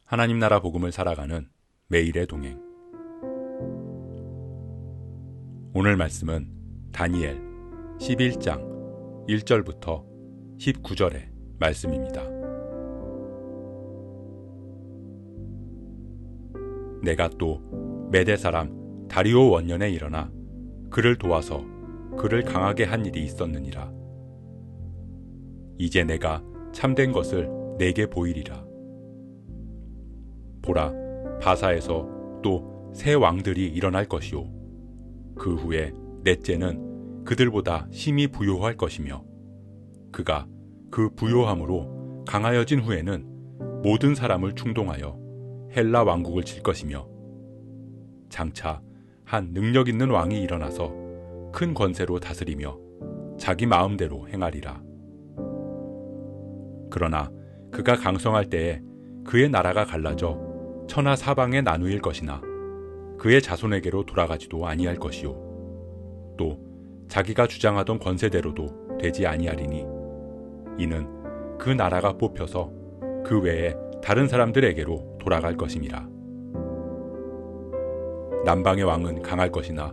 하나님 나라 복음을 살아가는 매일의 동행. 오늘 말씀은 다니엘 11장 1절부터 19절의 말씀입니다. 내가 또 메대 사람 다리오 원년에 일어나 그를 도와서 그를 강하게 한 일이 있었느니라. 이제 내가 참된 것을 내게 보이리라. 보라, 바사에서 또 새 왕들이 일어날 것이요 그 후에 넷째는 그들보다 심히 부요할 것이며 그가 그 부요함으로 강하여진 후에는 모든 사람을 충동하여 헬라 왕국을 칠 것이며 장차 한 능력 있는 왕이 일어나서 큰 권세로 다스리며 자기 마음대로 행하리라. 그러나 그가 강성할 때에 그의 나라가 갈라져 천하 사방에 나누일 것이나 그의 자손에게로 돌아가지도 아니할 것이요 또 자기가 주장하던 권세대로도 되지 아니하리니 이는 그 나라가 뽑혀서 그 외에 다른 사람들에게로 돌아갈 것임이라. 남방의 왕은 강할 것이나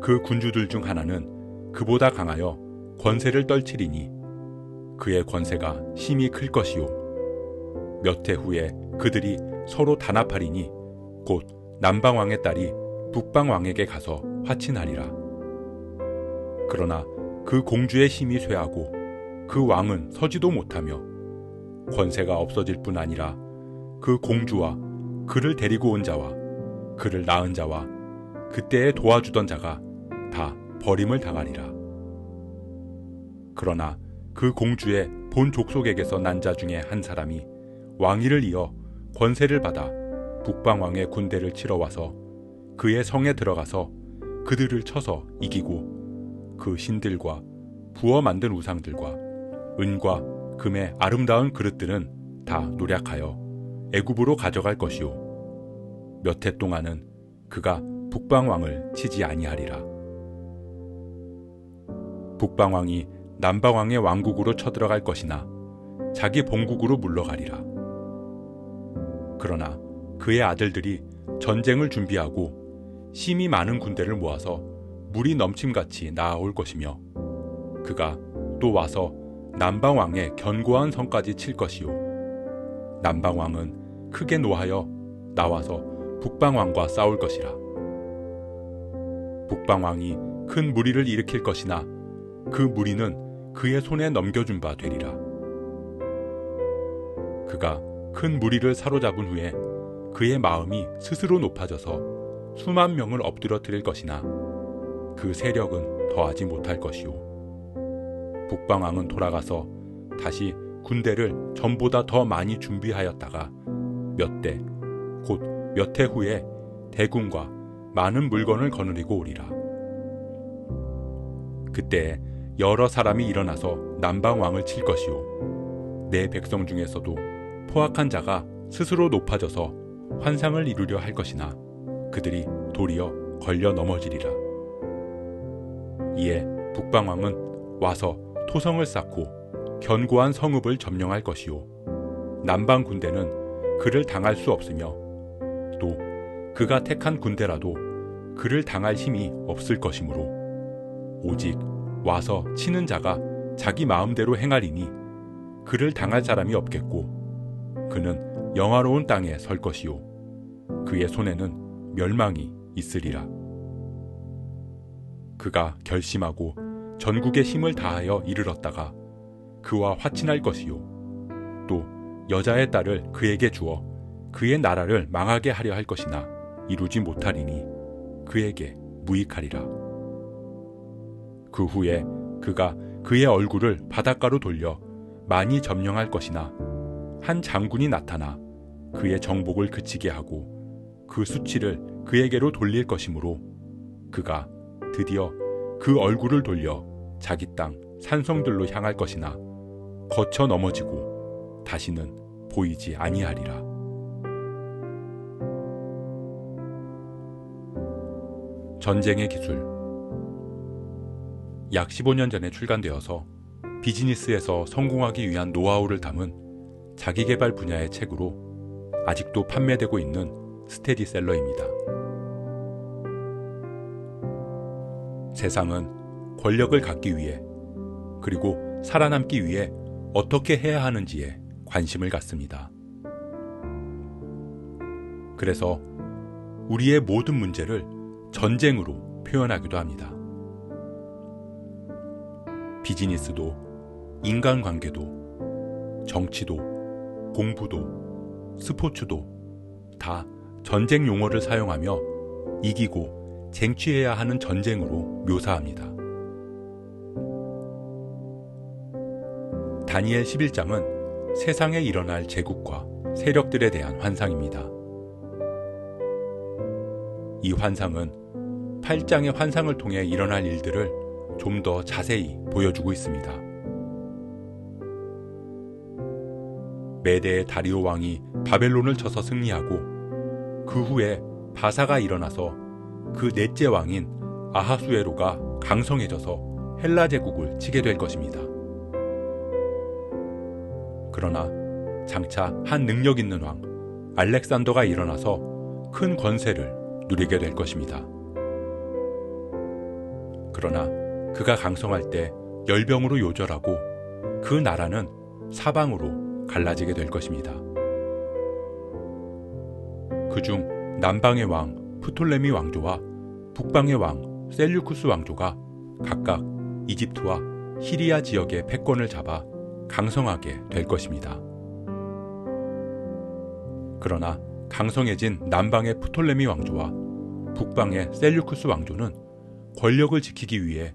그 군주들 중 하나는 그보다 강하여 권세를 떨치리니 그의 권세가 심히 클 것이요 몇 해 후에 그들이 서로 단합하리니 곧 남방왕의 딸이 북방왕에게 가서 화친하리라. 그러나 그 공주의 힘이 쇠하고 그 왕은 서지도 못하며 권세가 없어질 뿐 아니라 그 공주와 그를 데리고 온 자와 그를 낳은 자와 그때에 도와주던 자가 다 버림을 당하리라. 그러나 그 공주의 본 족속에게서 난 자 중에 한 사람이 왕위를 이어 권세를 받아 북방왕의 군대를 치러 와서 그의 성에 들어가서 그들을 쳐서 이기고 그 신들과 부어 만든 우상들과 은과 금의 아름다운 그릇들은 다 노략하여 애굽으로 가져갈 것이요 몇 해 동안은 그가 북방왕을 치지 아니하리라. 북방왕이 남방왕의 왕국으로 쳐들어갈 것이나 자기 본국으로 물러가리라. 그러나 그의 아들들이 전쟁을 준비하고 심히 많은 군대를 모아서 물이 넘침같이 나아올 것이며 그가 또 와서 남방왕의 견고한 성까지 칠 것이요 남방왕은 크게 노하여 나와서 북방왕과 싸울 것이라. 북방왕이 큰 무리를 일으킬 것이나 그 무리는 그의 손에 넘겨준 바 되리라. 그가 큰 무리를 사로잡은 후에 그의 마음이 스스로 높아져서 수만 명을 엎드러뜨릴 것이나 그 세력은 더하지 못할 것이요 북방왕은 돌아가서 다시 군대를 전보다 더 많이 준비하였다가 몇 대, 곧 몇 해 후에 대군과 많은 물건을 거느리고 오리라. 그때 여러 사람이 일어나서 남방왕을 칠 것이요 내 백성 중에서도 포악한 자가 스스로 높아져서 환상을 이루려 할 것이나 그들이 도리어 걸려 넘어지리라. 이에 북방왕은 와서 토성을 쌓고 견고한 성읍을 점령할 것이요 남방 군대는 그를 당할 수 없으며 또 그가 택한 군대라도 그를 당할 힘이 없을 것이므로 오직 와서 치는 자가 자기 마음대로 행하리니 그를 당할 사람이 없겠고 그는 영화로운 땅에 설 것이요 그의 손에는 멸망이 있으리라. 그가 결심하고 전국의 힘을 다하여 이르렀다가 그와 화친할 것이요 또 여자의 딸을 그에게 주어 그의 나라를 망하게 하려 할 것이나 이루지 못하리니 그에게 무익하리라. 그 후에 그가 그의 얼굴을 바닷가로 돌려 많이 점령할 것이나 한 장군이 나타나 그의 정복을 그치게 하고 그 수치를 그에게로 돌릴 것이므로 그가 드디어 그 얼굴을 돌려 자기 땅 산성들로 향할 것이나 거쳐 넘어지고 다시는 보이지 아니하리라. 전쟁의 기술. 약 15년 전에 출간되어서 비즈니스에서 성공하기 위한 노하우를 담은 자기계발 분야의 책으로 아직도 판매되고 있는 스테디셀러입니다. 세상은 권력을 갖기 위해 그리고 살아남기 위해 어떻게 해야 하는지에 관심을 갖습니다. 그래서 우리의 모든 문제를 전쟁으로 표현하기도 합니다. 비즈니스도, 인간관계도, 정치도, 공부도, 스포츠도 다 전쟁 용어를 사용하며 이기고 쟁취해야 하는 전쟁으로 묘사합니다. 다니엘 11장은 세상에 일어날 제국과 세력들에 대한 환상입니다. 이 환상은 8장의 환상을 통해 일어날 일들을 좀 더 자세히 보여주고 있습니다. 메대의 다리오 왕이 바벨론을 쳐서 승리하고 그 후에 바사가 일어나서 그 넷째 왕인 아하수에로가 강성해져서 헬라 제국을 치게 될 것입니다. 그러나 장차 한 능력 있는 왕 알렉산더가 일어나서 큰 권세를 누리게 될 것입니다. 그러나 그가 강성할 때 열병으로 요절하고 그 나라는 사방으로 갈라지게 될 것입니다. 그중 남방의 왕 프톨레미 왕조와 북방의 왕 셀류쿠스 왕조가 각각 이집트와 시리아 지역의 패권을 잡아 강성하게 될 것입니다. 그러나 강성해진 남방의 프톨레미 왕조와 북방의 셀류쿠스 왕조는 권력을 지키기 위해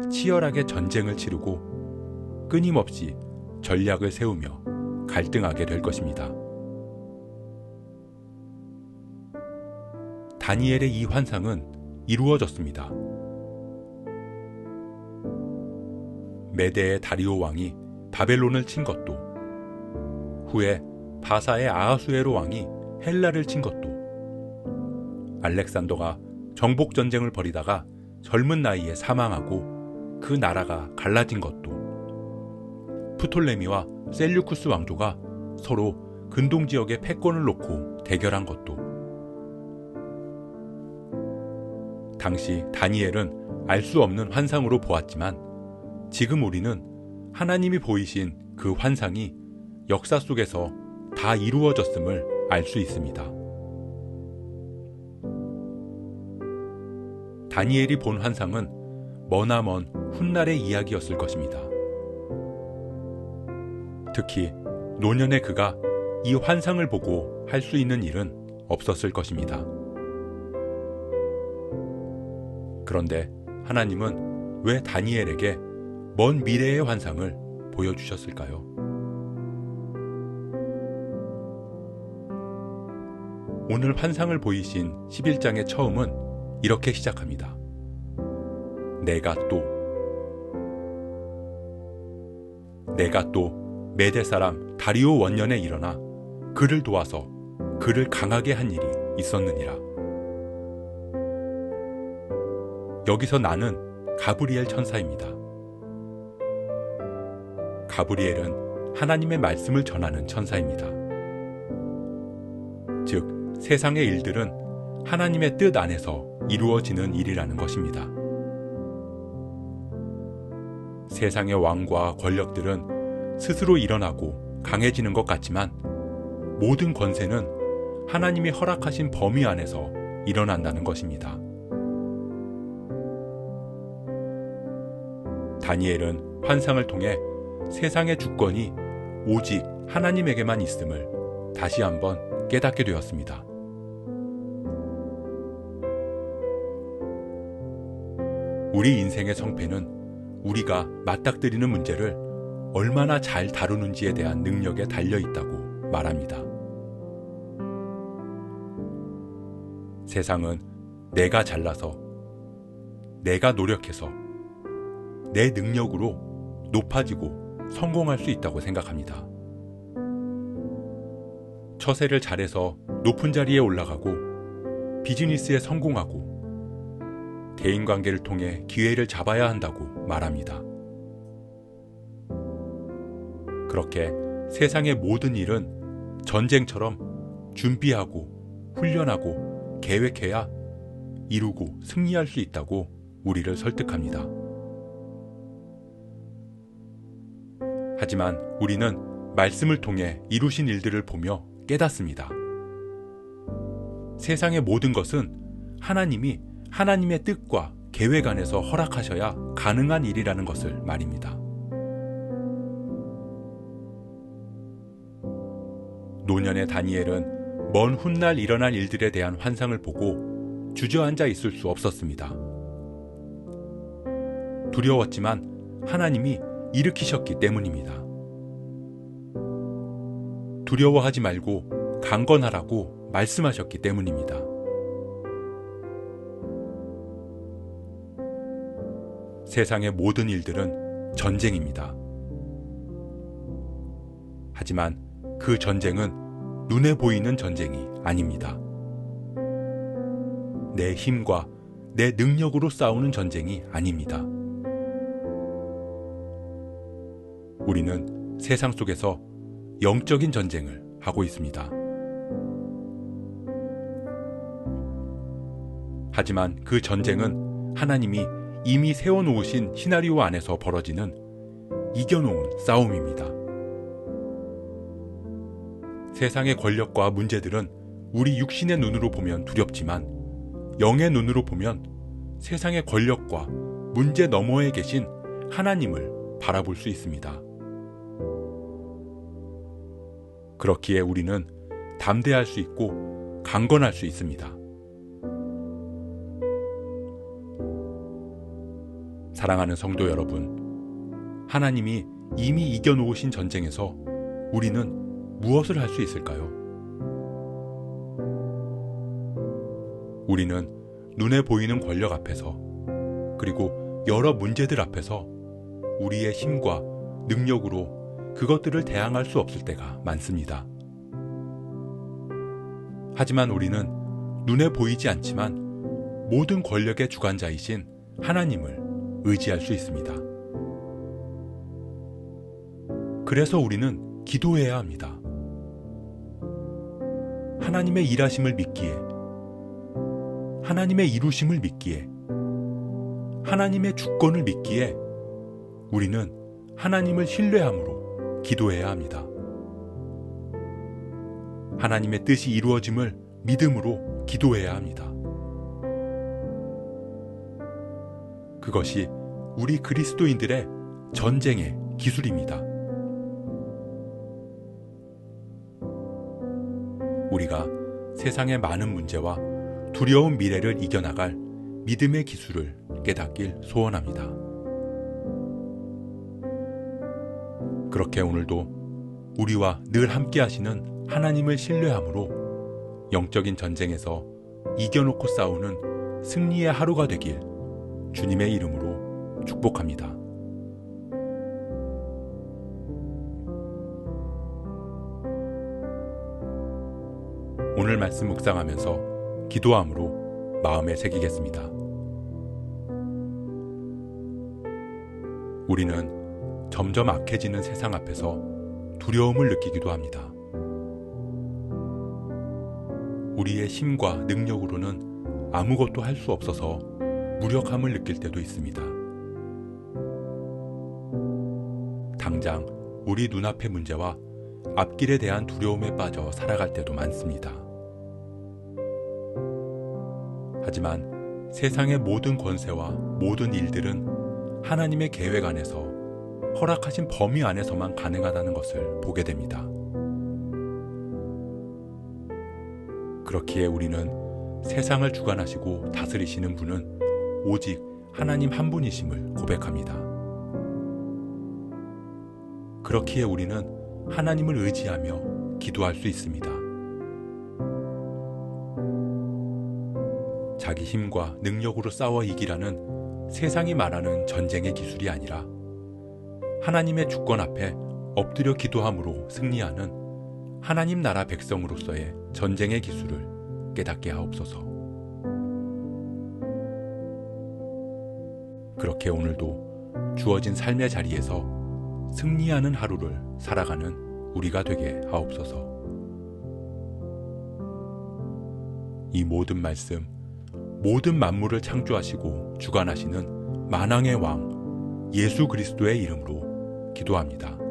치열하게 전쟁을 치르고 끊임없이 전략을 세우며 갈등하게 될 것입니다. 다니엘의 이 환상은 이루어졌습니다. 메대의 다리오 왕이 바벨론을 친 것도, 후에 바사의 아하수에로 왕이 헬라를 친 것도, 알렉산더가 정복전쟁을 벌이다가 젊은 나이에 사망하고 그 나라가 갈라진 것도, 프톨레미와 셀류쿠스 왕조가 서로 근동지역의 패권을 놓고 대결한 것도, 당시 다니엘은 알 수 없는 환상으로 보았지만 지금 우리는 하나님이 보이신 그 환상이 역사 속에서 다 이루어졌음을 알 수 있습니다. 다니엘이 본 환상은 머나먼 훗날의 이야기였을 것입니다. 특히 노년의 그가 이 환상을 보고 할 수 있는 일은 없었을 것입니다. 그런데 하나님은 왜 다니엘에게 먼 미래의 환상을 보여주셨을까요? 오늘 환상을 보이신 11장의 처음은 이렇게 시작합니다. 내가 또 메대 사람 다리오 원년에 일어나 그를 도와서 그를 강하게 한 일이 있었느니라. 여기서 나는 가브리엘 천사입니다. 가브리엘은 하나님의 말씀을 전하는 천사입니다. 즉, 세상의 일들은 하나님의 뜻 안에서 이루어지는 일이라는 것입니다. 세상의 왕과 권력들은 스스로 일어나고 강해지는 것 같지만 모든 권세는 하나님이 허락하신 범위 안에서 일어난다는 것입니다. 다니엘은 환상을 통해 세상의 주권이 오직 하나님에게만 있음을 다시 한번 깨닫게 되었습니다. 우리 인생의 성패는 우리가 맞닥뜨리는 문제를 얼마나 잘 다루는지에 대한 능력에 달려있다고 말합니다. 세상은 내가 잘나서, 내가 노력해서, 내 능력으로 높아지고 성공할 수 있다고 생각합니다. 처세를 잘해서 높은 자리에 올라가고 비즈니스에 성공하고 대인관계를 통해 기회를 잡아야 한다고 말합니다. 그렇게 세상의 모든 일은 전쟁처럼 준비하고 훈련하고 계획해야 이루고 승리할 수 있다고 우리를 설득합니다. 하지만 우리는 말씀을 통해 이루신 일들을 보며 깨닫습니다. 세상의 모든 것은 하나님이 하나님의 뜻과 계획 안에서 허락하셔야 가능한 일이라는 것을 말입니다. 노년의 다니엘은 먼 훗날 일어날 일들에 대한 환상을 보고 주저앉아 있을 수 없었습니다. 두려웠지만 하나님이 일으키셨기 때문입니다. 두려워하지 말고 강건하라고 말씀하셨기 때문입니다. 세상의 모든 일들은 전쟁입니다. 하지만 그 전쟁은 눈에 보이는 전쟁이 아닙니다. 내 힘과 내 능력으로 싸우는 전쟁이 아닙니다. 우리는 세상 속에서 영적인 전쟁을 하고 있습니다. 하지만 그 전쟁은 하나님이 이미 세워놓으신 시나리오 안에서 벌어지는 이겨놓은 싸움입니다. 세상의 권력과 문제들은 우리 육신의 눈으로 보면 두렵지만 영의 눈으로 보면 세상의 권력과 문제 너머에 계신 하나님을 바라볼 수 있습니다. 그렇기에 우리는 담대할 수 있고 강건할 수 있습니다. 사랑하는 성도 여러분, 하나님이 이미 이겨놓으신 전쟁에서 우리는 무엇을 할 수 있을까요? 우리는 눈에 보이는 권력 앞에서 그리고 여러 문제들 앞에서 우리의 힘과 능력으로 그것들을 대항할 수 없을 때가 많습니다. 하지만 우리는 눈에 보이지 않지만 모든 권력의 주관자이신 하나님을 의지할 수 있습니다. 그래서 우리는 기도해야 합니다. 하나님의 일하심을 믿기에, 하나님의 이루심을 믿기에, 하나님의 주권을 믿기에 우리는 하나님을 신뢰함으로 기도해야 합니다. 하나님의 뜻이 이루어짐을 믿음으로 기도해야 합니다. 그것이 우리 그리스도인들의 전쟁의 기술입니다. 우리가 세상의 많은 문제와 두려운 미래를 이겨나갈 믿음의 기술을 깨닫길 소원합니다. 그렇게 오늘도 우리와 늘 함께 하시는 하나님을 신뢰함으로 영적인 전쟁에서 이겨놓고 싸우는 승리의 하루가 되길 주님의 이름으로 축복합니다. 오늘 말씀 묵상하면서 기도함으로 마음에 새기겠습니다. 우리는 점점 악해지는 세상 앞에서 두려움을 느끼기도 합니다. 우리의 힘과 능력으로는 아무것도 할 수 없어서 무력함을 느낄 때도 있습니다. 당장 우리 눈앞의 문제와 앞길에 대한 두려움에 빠져 살아갈 때도 많습니다. 하지만 세상의 모든 권세와 모든 일들은 하나님의 계획 안에서 허락하신 범위 안에서만 가능하다는 것을 보게 됩니다. 그렇기에 우리는 세상을 주관하시고 다스리시는 분은 오직 하나님 한 분이심을 고백합니다. 그렇기에 우리는 하나님을 의지하며 기도할 수 있습니다. 자기 힘과 능력으로 싸워 이기라는 세상이 말하는 전쟁의 기술이 아니라 하나님의 주권 앞에 엎드려 기도함으로 승리하는 하나님 나라 백성으로서의 전쟁의 기술을 깨닫게 하옵소서. 그렇게 오늘도 주어진 삶의 자리에서 승리하는 하루를 살아가는 우리가 되게 하옵소서. 이 모든 말씀, 모든 만물을 창조하시고 주관하시는 만왕의 왕 예수 그리스도의 이름으로 기도합니다.